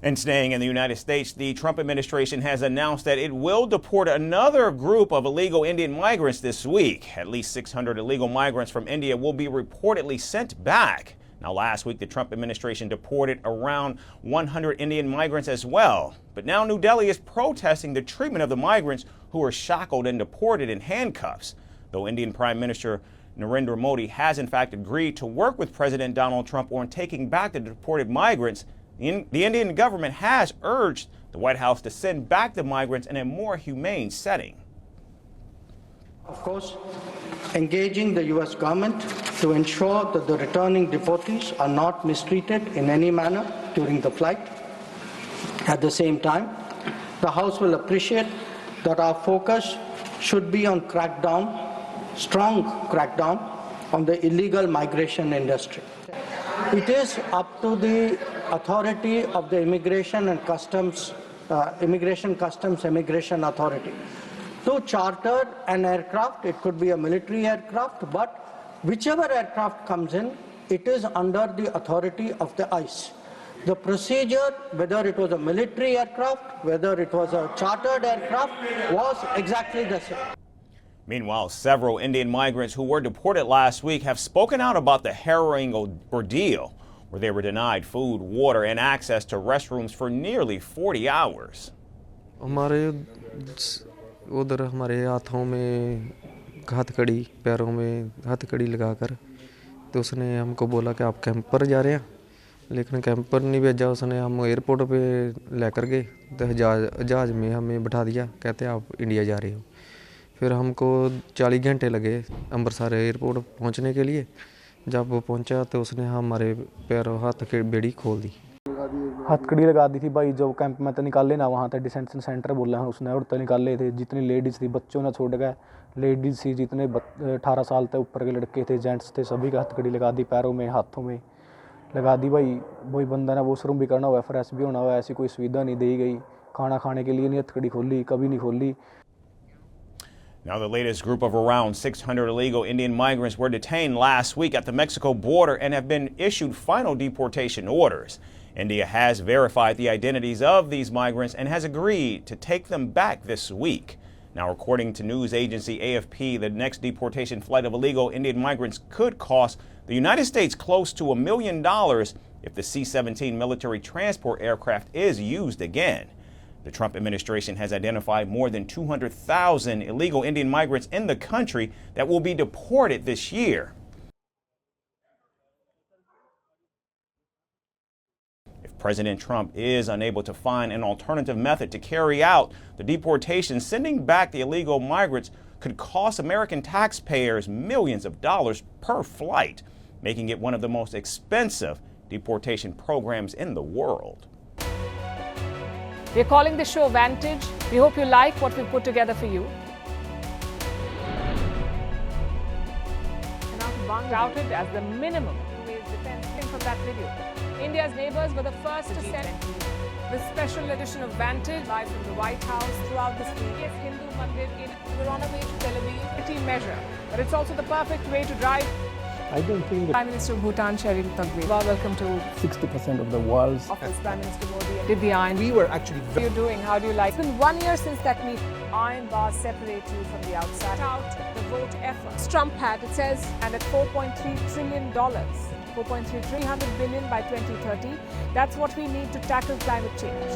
And staying in the United States, the Trump administration has announced that it will deport another group of illegal Indian migrants this week. At least 600 illegal migrants from India will be reportedly sent back. Now, last week, the Trump administration deported around 100 Indian migrants as well. But now New Delhi is protesting the treatment of the migrants who are shackled and deported in handcuffs. Though Indian Prime Minister Narendra Modi has in fact agreed to work with President Donald Trump on taking back the deported migrants, the Indian government has urged the White House to send back the migrants in a more humane setting. Of course, engaging the U.S. government to ensure that the returning deportees are not mistreated in any manner during the flight. At the same time, the House will appreciate that our focus should be on strong crackdown on the illegal migration industry. It is up to the authority of the Immigration Customs Authority to charter an aircraft. It could be a military aircraft, but whichever aircraft comes in, it is under the authority of the ICE. The procedure, whether it was a military aircraft, whether it was a chartered aircraft, was exactly the same. Meanwhile, several Indian migrants who were deported last week have spoken out about the harrowing ordeal, where they were denied food, water, and access to restrooms for nearly 40 hours. उधर हमारे हाथों में हथकड़ी, पैरों में हथकड़ी लगाकर तो उसने हमको बोला कि आप कैंप पर जा रहे हैं, लेकिन कैंप पर नहीं भेजा उसने। हम एयरपोर्ट पे लेकर गए तो जहाज़ में हमें बैठा दिया, कहते हैं आप इंडिया जा रहे हो। फिर हमको 40 घंटे लगे अमृतसर एयरपोर्ट पहुंचने के लिए। जब वो पहुंचा तो उसने हमारे पैरों हाथ की बेड़ी खोल दी, हथकड़ी लगा दी थी भाई। जो कैंप में तो निकाले ना, वहाँ तक डिटेंशन सेंटर बोला है उसने, और तो निकाले थे। जितनी लेडीज़ थी, बच्चों ने छोड़ गए, लेडीज़ थी जितने 18 साल तक ऊपर के लड़के थे, जेंट्स थे, सभी का हथकड़ी लगा दी, पैरों में हाथों में लगा दी भाई। वही बंदा ना वॉशरूम भी करना हुआ, फ्रेश भी होना हुआ, ऐसी कोई सुविधा नहीं दी गई। खाना खाने के लिए नहीं हथकड़ी खोली, कभी नहीं खोली। Now, the latest group of around 600 illegal Indian migrants were detained last week at the Mexico border and have been issued final deportation orders. India has verified the identities of these migrants and has agreed to take them back this week. Now, according to news agency AFP, the next deportation flight of illegal Indian migrants could cost the United States close to $1 million if the C-17 military transport aircraft is used again. The Trump administration has identified more than 200,000 illegal Indian migrants in the country that will be deported this year. If President Trump is unable to find an alternative method to carry out the deportation, sending back the illegal migrants could cost American taxpayers millions of dollars per flight, making it one of the most expensive deportation programs in the world. We're calling the show Vantage. We hope you like what we put together for you. Touted as the minimum defense from that video. India's neighbors were the first to send the special edition of Vantage live from the White House throughout this week. Yes, Hindu Mandir we're on our way to Tel Aviv. Pretty measure, but it's also the perfect way to drive. I don't think Prime Minister of Bhutan, Sherin Tagwe. Welcome to 60% of the world's office. Prime Minister Modi did the iron. We were actually. How are you doing? How do you like? It's been 1 year since that meeting. Iron bars separate you from the outside. Out the vote effort. Trump had, it says, and at $4.3 trillion. 300 billion by 2030. That's what we need to tackle climate change.